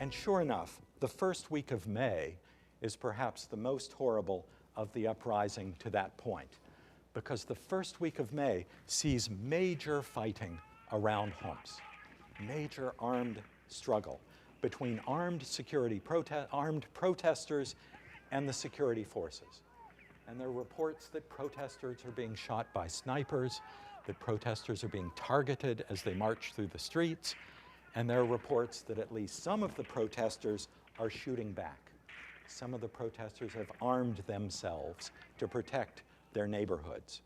And sure enough, the first week of May is perhaps the most horrible of the uprising to that point, because the first week of May sees major fighting around Homs, major armed struggle between armed protesters and the security forces. And there are reports that protesters are being shot by snipers, that protesters are being targeted as they march through the streets, and there are reports that at least some of the protesters are shooting back. Some of the protesters have armed themselves to protect their neighborhoods.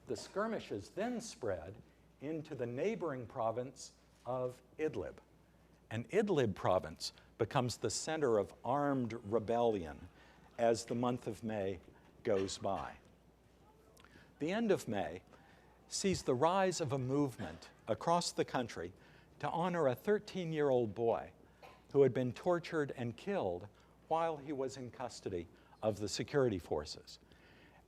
The skirmishes then spread into the neighboring province of Idlib. And Idlib province becomes the center of armed rebellion as the month of May goes by. The end of May sees the rise of a movement across the country to honor a 13-year-old boy who had been tortured and killed while he was in custody of the security forces.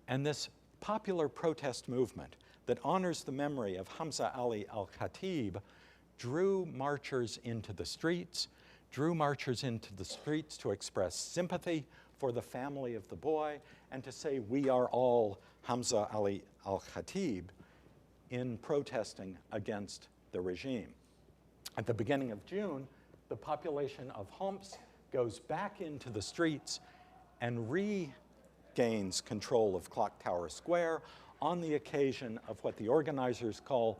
And this popular protest movement that honors the memory of Hamza Ali al-Khatib drew marchers into the streets to express sympathy for the family of the boy and to say, we are all Hamza Ali al-Khatib, in protesting against the regime. At the beginning of June, the population of Homs goes back into the streets and regains control of Clock Tower Square on the occasion of what the organizers call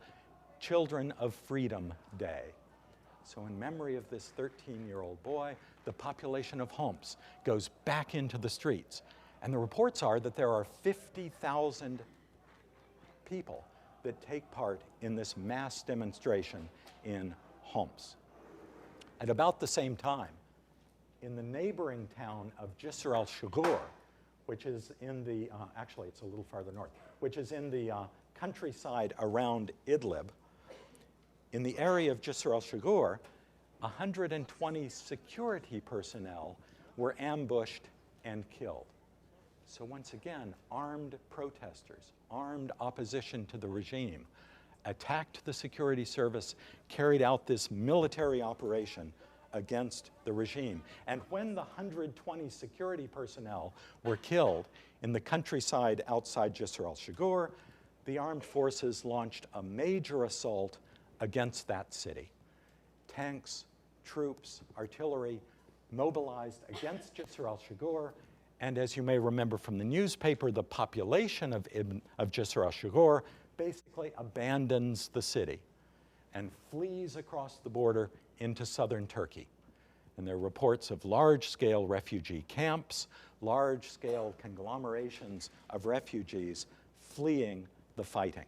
Children of Freedom Day. So in memory of this 13-year-old boy, the population of Homs goes back into the streets. And the reports are that there are 50,000 people that take part in this mass demonstration in Homs. At about the same time, in the neighboring town of Jisr al-Shughur, which is in the, actually it's a little farther north, which is in the countryside around Idlib, in the area of Jisr al-Shughur, 120 security personnel were ambushed and killed. So once again, armed protesters, armed opposition to the regime, attacked the security service, carried out this military operation against the regime. And when the 120 security personnel were killed in the countryside outside Jisr al-Shughur, the armed forces launched a major assault against that city. Tanks, troops, artillery mobilized against Jisr al-Shughur, and as you may remember from the newspaper, the population of Jisr al-Shughur basically abandons the city and flees across the border into southern Turkey. And there are reports of large-scale refugee camps, large-scale conglomerations of refugees fleeing the fighting.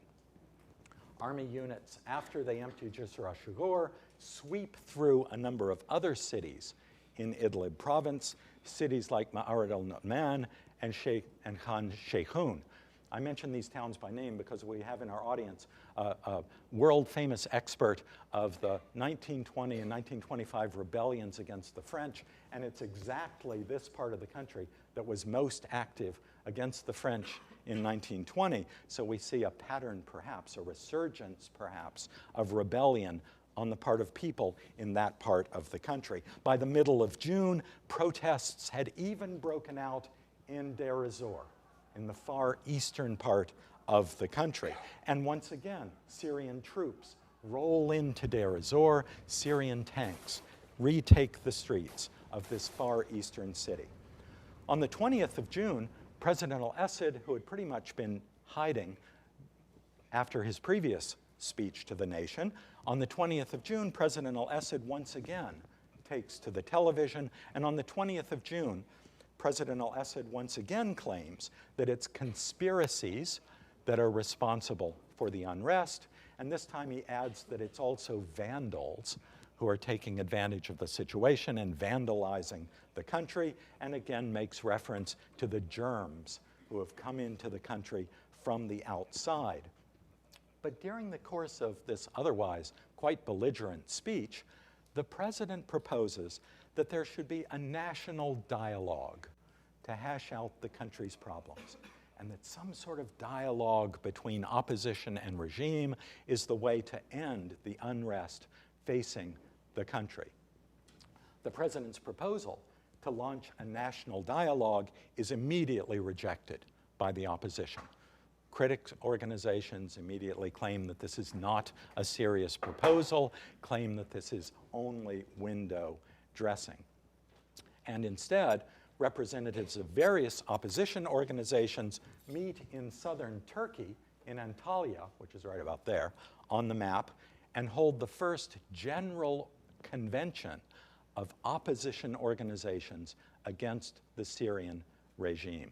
Army units, after they empty Jisr al-Shughur, sweep through a number of other cities in Idlib province, cities like Ma'arid al-Nu'man and Khan Sheikhun. I mention these towns by name because we have in our audience a world-famous expert of the 1920 and 1925 rebellions against the French, and it's exactly this part of the country that was most active against the French in 1920. So we see a pattern, perhaps, a resurgence, perhaps, of rebellion on the part of people in that part of the country. By the middle of June, protests had even broken out in Deir ez-Zor, in the far eastern part of the country. And once again, Syrian troops roll into Deir ez-Zor, Syrian tanks retake the streets of this far eastern city. On the 20th of June, President al-Assad, who had pretty much been hiding after his previous speech to the nation, on the 20th of June, President al-Assad once again takes to the television, and on the 20th of June, President al-Assad once again claims that it's conspiracies that are responsible for the unrest, and this time he adds that it's also vandals who are taking advantage of the situation and vandalizing the country, and again makes reference to the germs who have come into the country from the outside. But during the course of this otherwise quite belligerent speech, the president proposes that there should be a national dialogue to hash out the country's problems, and that some sort of dialogue between opposition and regime is the way to end the unrest facing the country. The president's proposal to launch a national dialogue is immediately rejected by the opposition. Critics organizations immediately claim that this is not a serious proposal, claim that this is only window dressing. And instead, representatives of various opposition organizations meet in southern Turkey, in Antalya, which is right about there on the map, and hold the first general convention of opposition organizations against the Syrian regime.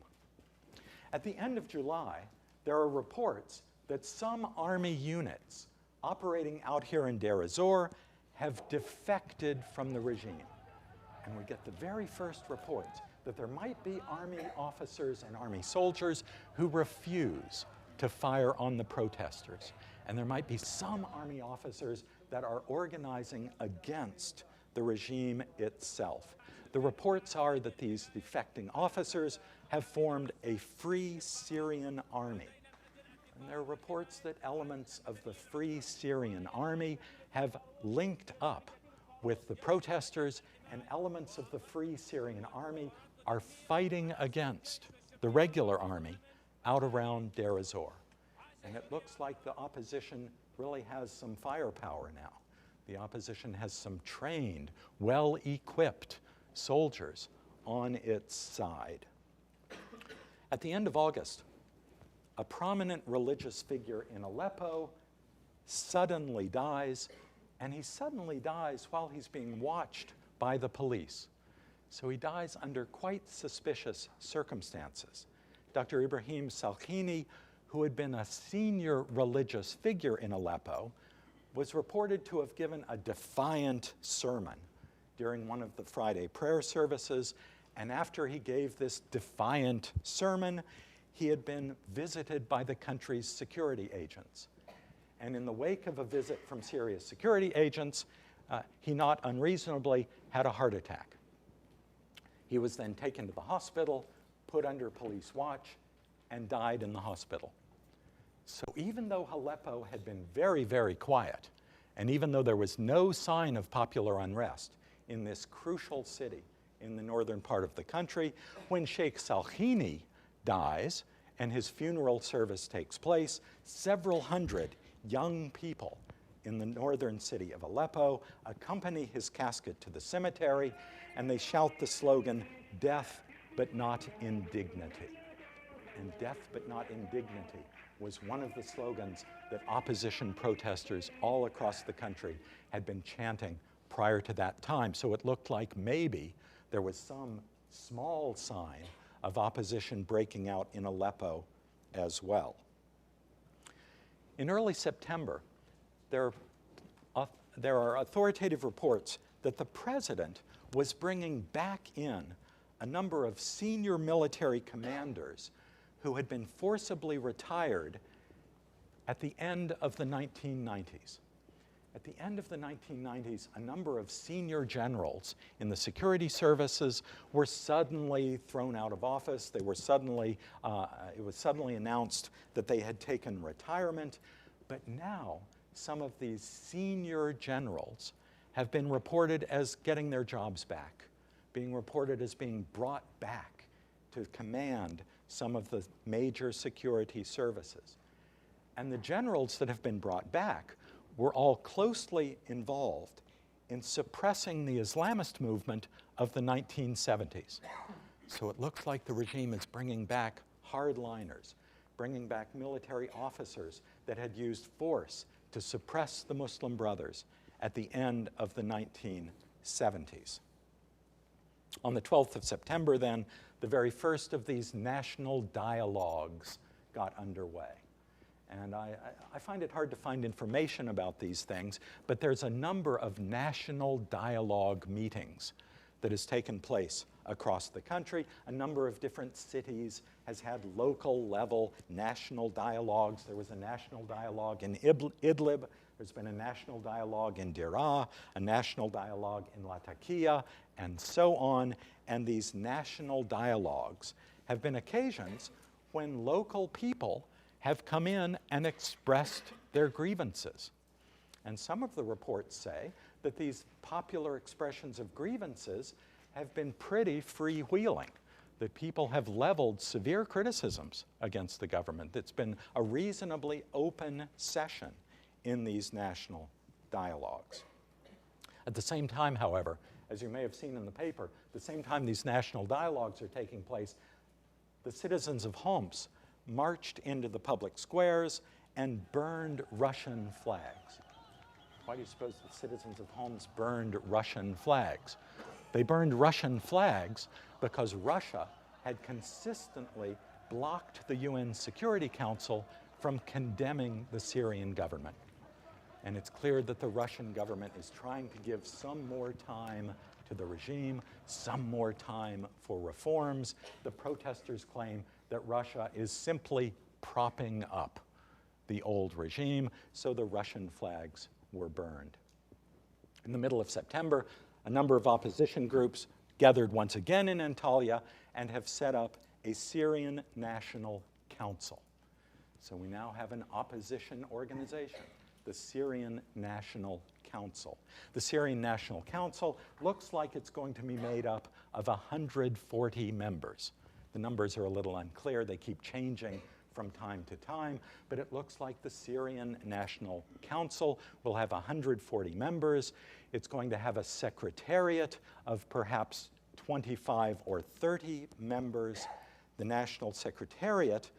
At the end of July, there are reports that some army units operating out here in Deir ez-Zor have defected from the regime. And we get the very first reports that there might be army officers and army soldiers who refuse to fire on the protesters. And there might be some army officers that are organizing against the regime itself. The reports are that these defecting officers have formed a Free Syrian Army. And there are reports that elements of the Free Syrian Army have linked up with the protesters, and elements of the Free Syrian Army are fighting against the regular army out around Deir ez-Zor. And it looks like the opposition really has some firepower now. The opposition has some trained, well-equipped soldiers on its side. At the end of August, a prominent religious figure in Aleppo suddenly dies, and he suddenly dies while he's being watched by the police. So he dies under quite suspicious circumstances. Dr. Ibrahim Salkhini, who had been a senior religious figure in Aleppo, was reported to have given a defiant sermon during one of the Friday prayer services, and after he gave this defiant sermon, he had been visited by the country's security agents. And in the wake of a visit from Syria's security agents, he not unreasonably had a heart attack. He was then taken to the hospital, put under police watch, and died in the hospital. So even though Aleppo had been very, very quiet, and even though there was no sign of popular unrest in this crucial city in the northern part of the country, when Sheikh Salkhini dies and his funeral service takes place, several hundred young people in the northern city of Aleppo accompany his casket to the cemetery, and they shout the slogan, "Death but not indignity." And "Death but not indignity" was one of the slogans that opposition protesters all across the country had been chanting prior to that time. So it looked like maybe there was some small sign of opposition breaking out in Aleppo as well. In early September, there are authoritative reports that the president was bringing back in a number of senior military commanders who had been forcibly retired at the end of the 1990s. At the end of the 1990s, a number of senior generals in the security services were suddenly thrown out of office. They were suddenly, it was suddenly announced that they had taken retirement. But now, some of these senior generals have been reported as getting their jobs back, being reported as being brought back to command some of the major security services. And the generals that have been brought back were all closely involved in suppressing the Islamist movement of the 1970s. So it looks like the regime is bringing back hardliners, bringing back military officers that had used force to suppress the Muslim Brothers at the end of the 1970s. On the 12th of September, then, the very first of these national dialogues got underway. And I find it hard to find information about these things, but there's a number of national dialogue meetings that has taken place across the country. A number of different cities has had local level national dialogues. There was a national dialogue in Idlib. There's been a national dialogue in Deraa, a national dialogue in Latakia, and so on. And these national dialogues have been occasions when local people have come in and expressed their grievances. And some of the reports say that these popular expressions of grievances have been pretty freewheeling, that people have leveled severe criticisms against the government. It's been a reasonably open session in these national dialogues. At the same time, however, as you may have seen in the paper, at the same time these national dialogues are taking place, the citizens of Homs marched into the public squares and burned Russian flags. Why do you suppose the citizens of Homs burned Russian flags? They burned Russian flags because Russia had consistently blocked the UN Security Council from condemning the Syrian government. And it's clear that the Russian government is trying to give some more time to the regime, some more time for reforms. The protesters claim that Russia is simply propping up the old regime, so the Russian flags were burned. In the middle of September, a number of opposition groups gathered once again in Antalya and have set up a Syrian National Council. So we now have an opposition organization, the Syrian National Council. The Syrian National Council looks like it's going to be made up of 140 members. The numbers are a little unclear. They keep changing from time to time, but it looks like the Syrian National Council will have 140 members. It's going to have a secretariat of perhaps 25 or 30 members. The National Secretariat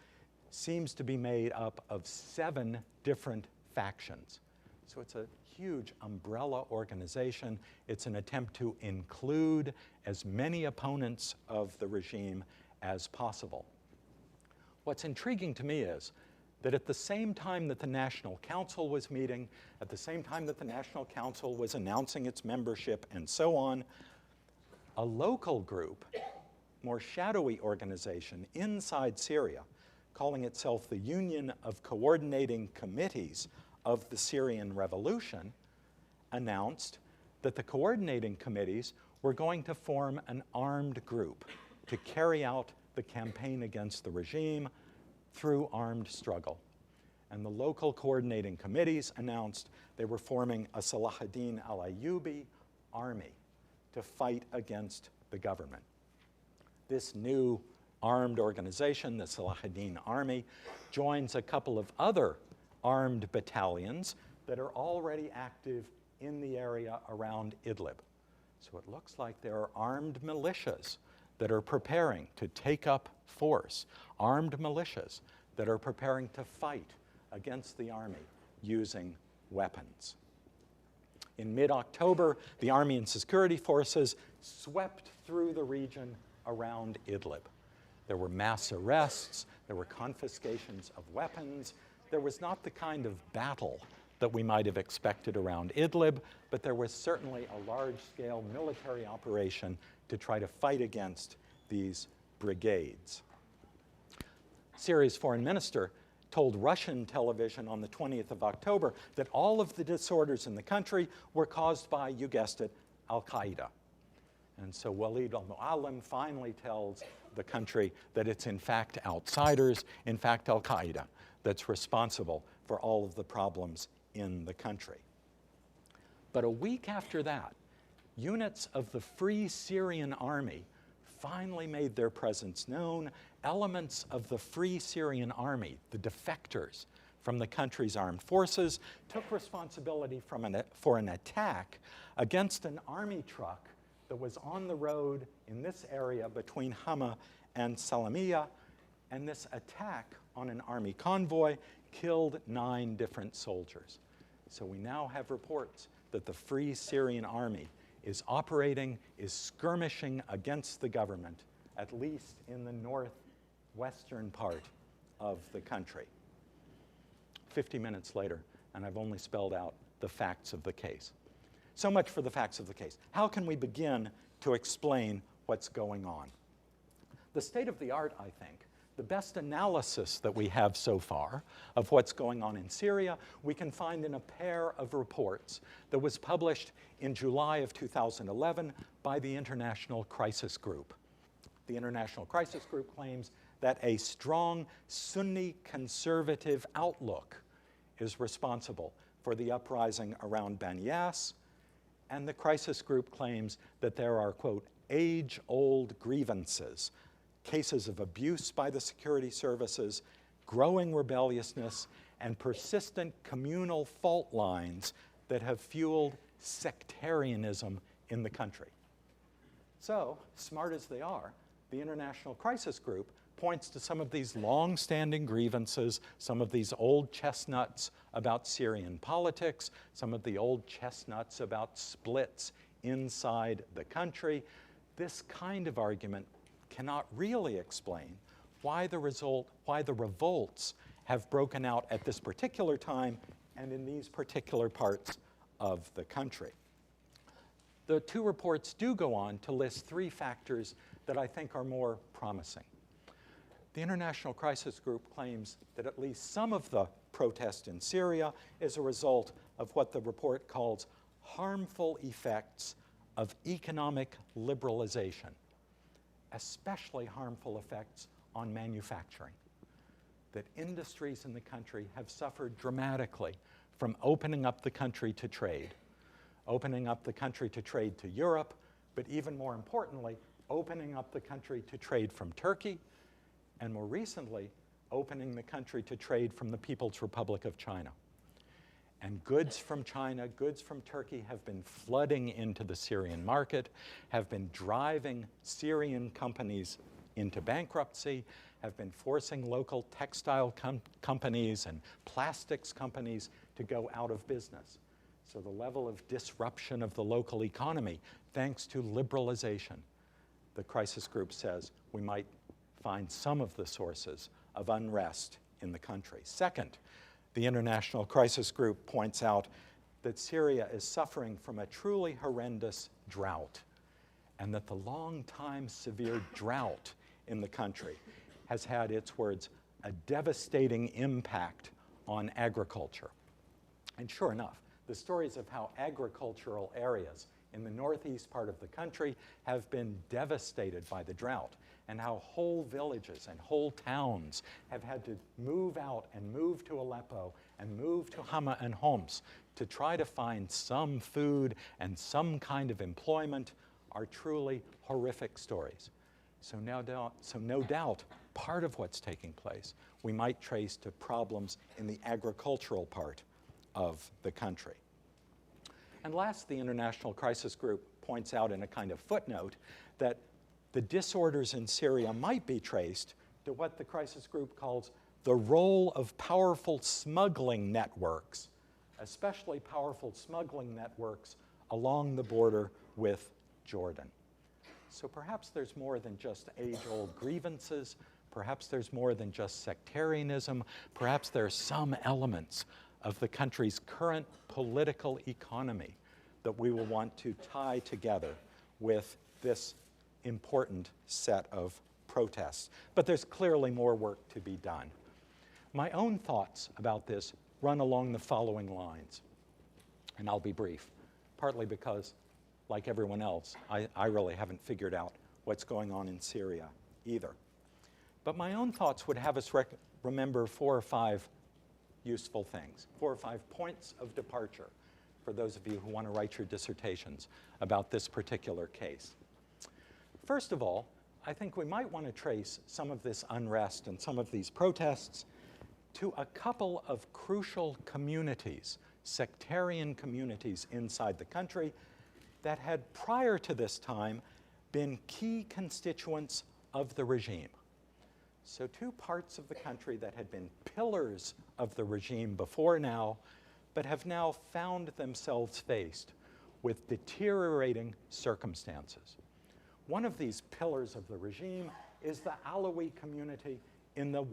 seems to be made up of 7 different factions. So it's a huge umbrella organization. It's an attempt to include as many opponents of the regime as possible. What's intriguing to me is that at the same time that the National Council was meeting, at the same time that the National Council was announcing its membership and so on, a local group, more shadowy organization inside Syria, calling itself the Union of Coordinating Committees of the Syrian Revolution, announced that the coordinating committees were going to form an armed group to carry out the campaign against the regime through armed struggle. And the local coordinating committees announced they were forming a Salahuddin al-Ayyubi army to fight against the government. This new armed organization, the Salahuddin Army, joins a couple of other armed battalions that are already active in the area around Idlib. So it looks like there are armed militias that are preparing to take up force, armed militias that are preparing to fight against the army using weapons. In mid-October, the army and security forces swept through the region around Idlib. There were mass arrests, there were confiscations of weapons. There was not the kind of battle that we might have expected around Idlib, but there was certainly a large-scale military operation to try to fight against these brigades. Syria's foreign minister told Russian television on the 20th of October that all of the disorders in the country were caused by, you guessed it, al-Qaeda. And so Walid al-Mu'allim finally tells the country that it's in fact outsiders, in fact al-Qaeda, that's responsible for all of the problems in the country. But a week after that, units of the Free Syrian Army finally made their presence known. Elements of the Free Syrian Army, the defectors from the country's armed forces, took responsibility for an attack against an army truck that was on the road in this area between Hama and Salamiya, and this attack on an army convoy killed 9 different soldiers. So we now have reports that the Free Syrian Army is operating, is skirmishing against the government, at least in the northwestern part of the country. 50 minutes later, and I've only spelled out the facts of the case. So much for the facts of the case. How can we begin to explain what's going on? The state of the art, I think, the best analysis that we have so far of what's going on in Syria, we can find in a pair of reports that was published in July of 2011 by the International Crisis Group. The International Crisis Group claims that a strong Sunni conservative outlook is responsible for the uprising around Banyas And the crisis group claims that there are, quote, age-old grievances, cases of abuse by the security services, growing rebelliousness, and persistent communal fault lines that have fueled sectarianism in the country. So, smart as they are, the International Crisis Group points to some of these long-standing grievances, some of these old chestnuts about Syrian politics, some of the old chestnuts about splits inside the country. This kind of argument cannot really explain why the revolts have broken out at this particular time and in these particular parts of the country. The two reports do go on to list three factors that I think are more promising. The International Crisis Group claims that at least some of the protest in Syria is a result of what the report calls harmful effects of economic liberalization, especially harmful effects on manufacturing. That industries in the country have suffered dramatically from opening up the country to trade to Europe, but even more importantly, opening up the country to trade from Turkey, and more recently, opening the country to trade from the People's Republic of China. And goods from China, goods from Turkey have been flooding into the Syrian market, have been driving Syrian companies into bankruptcy, have been forcing local textile companies and plastics companies to go out of business. So the level of disruption of the local economy, thanks to liberalization, the crisis group says we might find some of the sources of unrest in the country. Second, the International Crisis Group points out that Syria is suffering from a truly horrendous drought, and that the long-time severe drought in the country has had, its words, a devastating impact on agriculture. And sure enough, the stories of how agricultural areas in the northeast part of the country have been devastated by the drought, and how whole villages and whole towns have had to move out and move to Aleppo and move to Hama and Homs to try to find some food and some kind of employment are truly horrific stories. So no doubt, part of what's taking place we might trace to problems in the agricultural part of the country. And last, the International Crisis Group points out in a kind of footnote that the disorders in Syria might be traced to what the crisis group calls the role of powerful smuggling networks, especially powerful smuggling networks along the border with Jordan. So perhaps there's more than just age-old grievances, perhaps there's more than just sectarianism, perhaps there are some elements of the country's current political economy that we will want to tie together with this important set of protests. But there's clearly more work to be done. My own thoughts about this run along the following lines, and I'll be brief, partly because, like everyone else, I really haven't figured out what's going on in Syria either. But my own thoughts would have us remember 4 or 5 useful things, 4 or 5 points of departure for those of you who want to write your dissertations about this particular case. First of all, I think we might want to trace some of this unrest and some of these protests to a couple of crucial communities, sectarian communities inside the country that had prior to this time been key constituents of the regime. So 2 parts of the country that had been pillars of the regime before now, but have now found themselves faced with deteriorating circumstances. One of these pillars of the regime is the Alawi community in the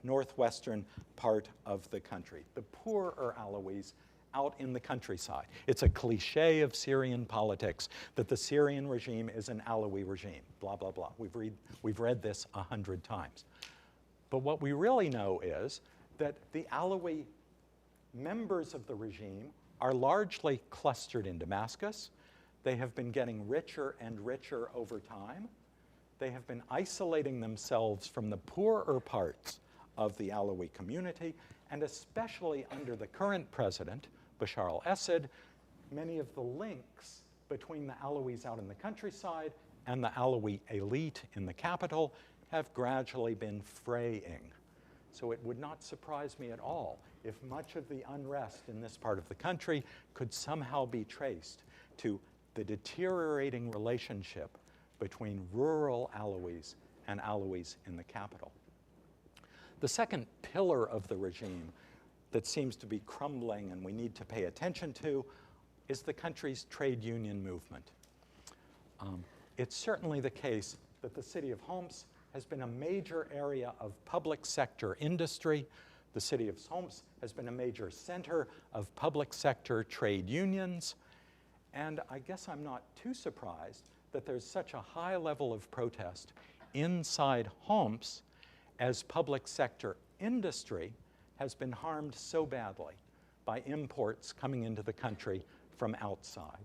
northwestern part of the country, the poorer Alawis out in the countryside. It's a cliche of Syrian politics that the Syrian regime is an Alawi regime, blah, blah, blah. We've read this 100 times. But what we really know is that the Alawi members of the regime are largely clustered in Damascus. They have been getting richer and richer over time. They have been isolating themselves from the poorer parts of the Alawi community, and especially under the current president, Bashar al-Assad, many of the links between the Alawis out in the countryside and the Alawi elite in the capital have gradually been fraying. So it would not surprise me at all if much of the unrest in this part of the country could somehow be traced to the deteriorating relationship between rural Alawis and Alawis in the capital. The second pillar of the regime that seems to be crumbling and we need to pay attention to is the country's trade union movement. It's certainly the case that the city of Homs has been a major area of public sector industry. The city of Homs has been a major center of public sector trade unions. And I guess I'm not too surprised that there's such a high level of protest inside Homs as public sector industry has been harmed so badly by imports coming into the country from outside.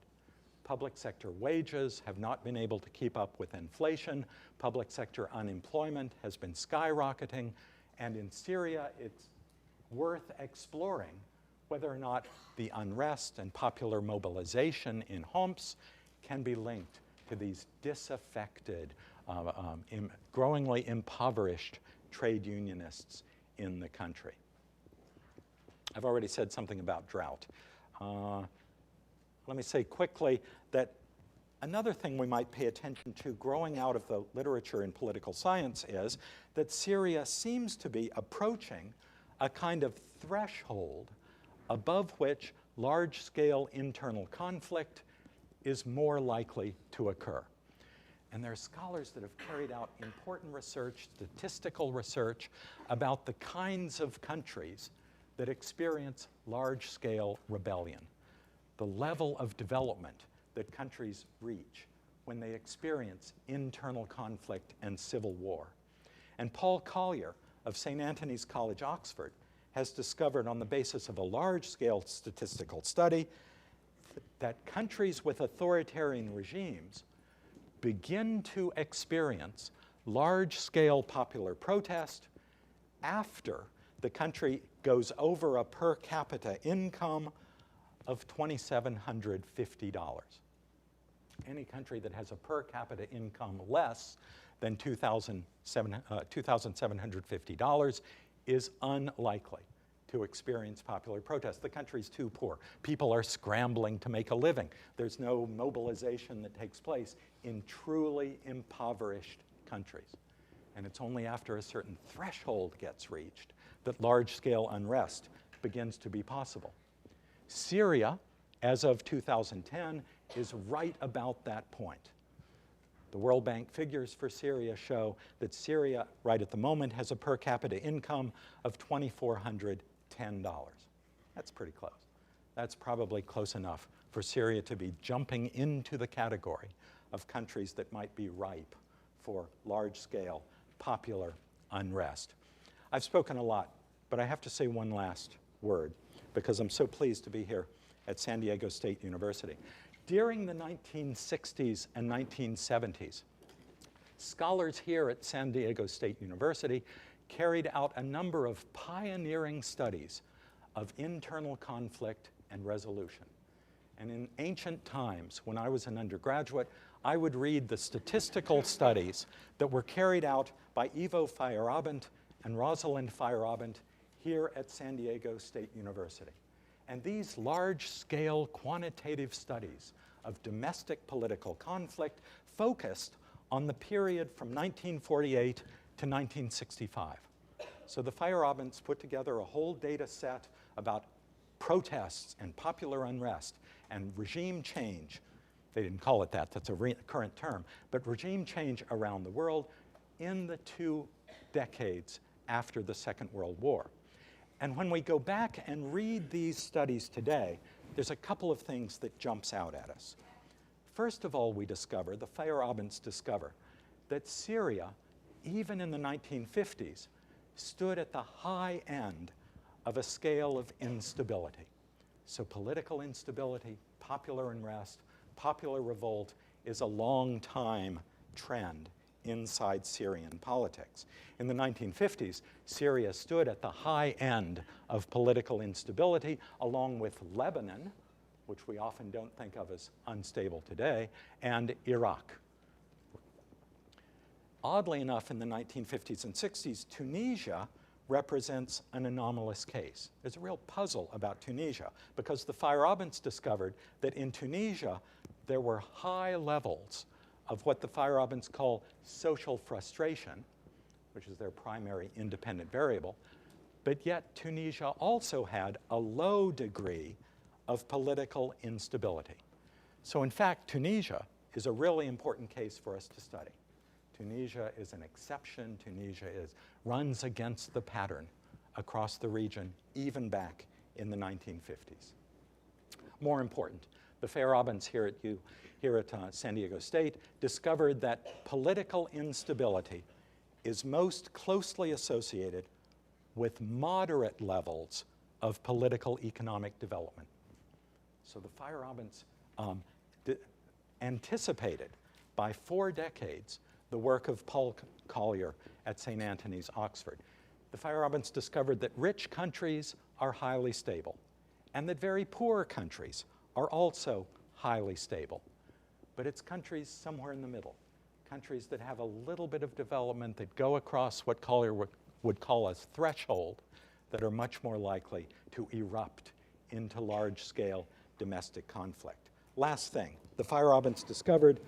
Public sector wages have not been able to keep up with inflation. Public sector unemployment has been skyrocketing. And in Syria, it's worth exploring whether or not the unrest and popular mobilization in Homs can be linked to these disaffected, growingly impoverished trade unionists in the country. I've already said something about drought. Let me say quickly that another thing we might pay attention to growing out of the literature in political science is that Syria seems to be approaching a kind of threshold above which large-scale internal conflict is more likely to occur. And there are scholars that have carried out important research, statistical research, about the kinds of countries that experience large-scale rebellion, the level of development that countries reach when they experience internal conflict and civil war. And Paul Collier of St. Antony's College, Oxford, has discovered on the basis of a large-scale statistical study that countries with authoritarian regimes begin to experience large-scale popular protest after the country goes over a per capita income of $2,750. Any country that has a per capita income less than $2,750 is unlikely to experience popular protest. The country's too poor. People are scrambling to make a living. There's no mobilization that takes place in truly impoverished countries. And it's only after a certain threshold gets reached that large-scale unrest begins to be possible. Syria, as of 2010, is right about that point. The World Bank figures for Syria show that Syria, right at the moment, has a per capita income of $2,410. That's pretty close. That's probably close enough for Syria to be jumping into the category of countries that might be ripe for large-scale popular unrest. I've spoken a lot, but I have to say one last word because I'm so pleased to be here at San Diego State University. During the 1960s and 1970s, scholars here at San Diego State University carried out a number of pioneering studies of internal conflict and resolution. And in ancient times, when I was an undergraduate, I would read the statistical studies that were carried out by Ivo Feyerabend and Rosalind Feyerabend here at San Diego State University. And these large-scale quantitative studies of domestic political conflict focused on the period from 1948 to 1965. So the Feyerabends put together a whole data set about protests and popular unrest and regime change. They didn't call it that, that's a current term, but regime change around the world in the 2 decades after the Second World War. And when we go back and read these studies today, there's a couple of things that jumps out at us. First of all, we discover, the Feyerabends discover, that Syria, even in the 1950s, stood at the high end of a scale of instability. So political instability, popular unrest, popular revolt is a long time trend inside Syrian politics. In the 1950s, Syria stood at the high end of political instability, along with Lebanon, which we often don't think of as unstable today, and Iraq. Oddly enough, in the 1950s and 60s, Tunisia represents an anomalous case. There's a real puzzle about Tunisia because the Feyerabends discovered that in Tunisia there were high levels of what the Feyerabends call social frustration, which is their primary independent variable, but yet Tunisia also had a low degree of political instability. So in fact, Tunisia is a really important case for us to study. Tunisia is an exception. Tunisia runs against the pattern across the region, even back in the 1950s. More important, the Feyerabends here at San Diego State discovered that political instability is most closely associated with moderate levels of political economic development. So the Feyerabends anticipated by 4 decades the work of Paul Collier at St. Antony's, Oxford. The Feyerabends discovered that rich countries are highly stable and that very poor countries are also highly stable. But it's countries somewhere in the middle, countries that have a little bit of development that go across what Collier would call a threshold that are much more likely to erupt into large-scale domestic conflict. Last thing, the Feyerabends discovered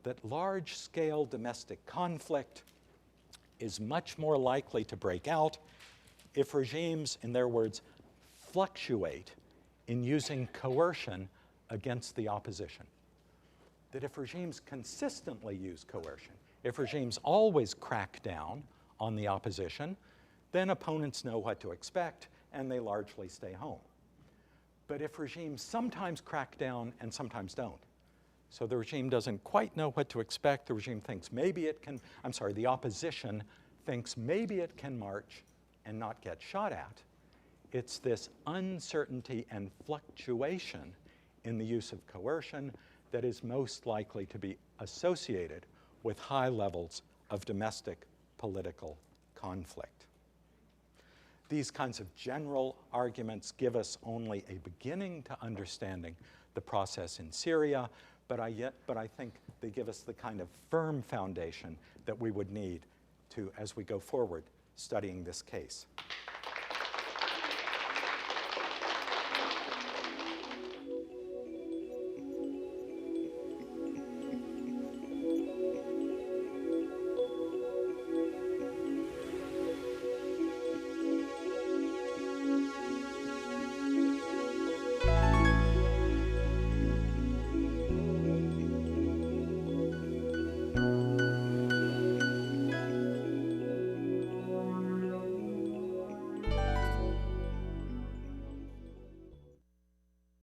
that large-scale domestic conflict is much more likely to break out if regimes, in their words, fluctuate in using coercion against the opposition. That if regimes consistently use coercion, if regimes always crack down on the opposition, then opponents know what to expect and they largely stay home. But if regimes sometimes crack down and sometimes don't, so the regime doesn't quite know what to expect, the regime thinks maybe it can, the opposition thinks maybe it can march and not get shot at. It's this uncertainty and fluctuation in the use of coercion that is most likely to be associated with high levels of domestic political conflict. These kinds of general arguments give us only a beginning to understanding the process in Syria, but I think they give us the kind of firm foundation that we would need to, as we go forward, studying this case.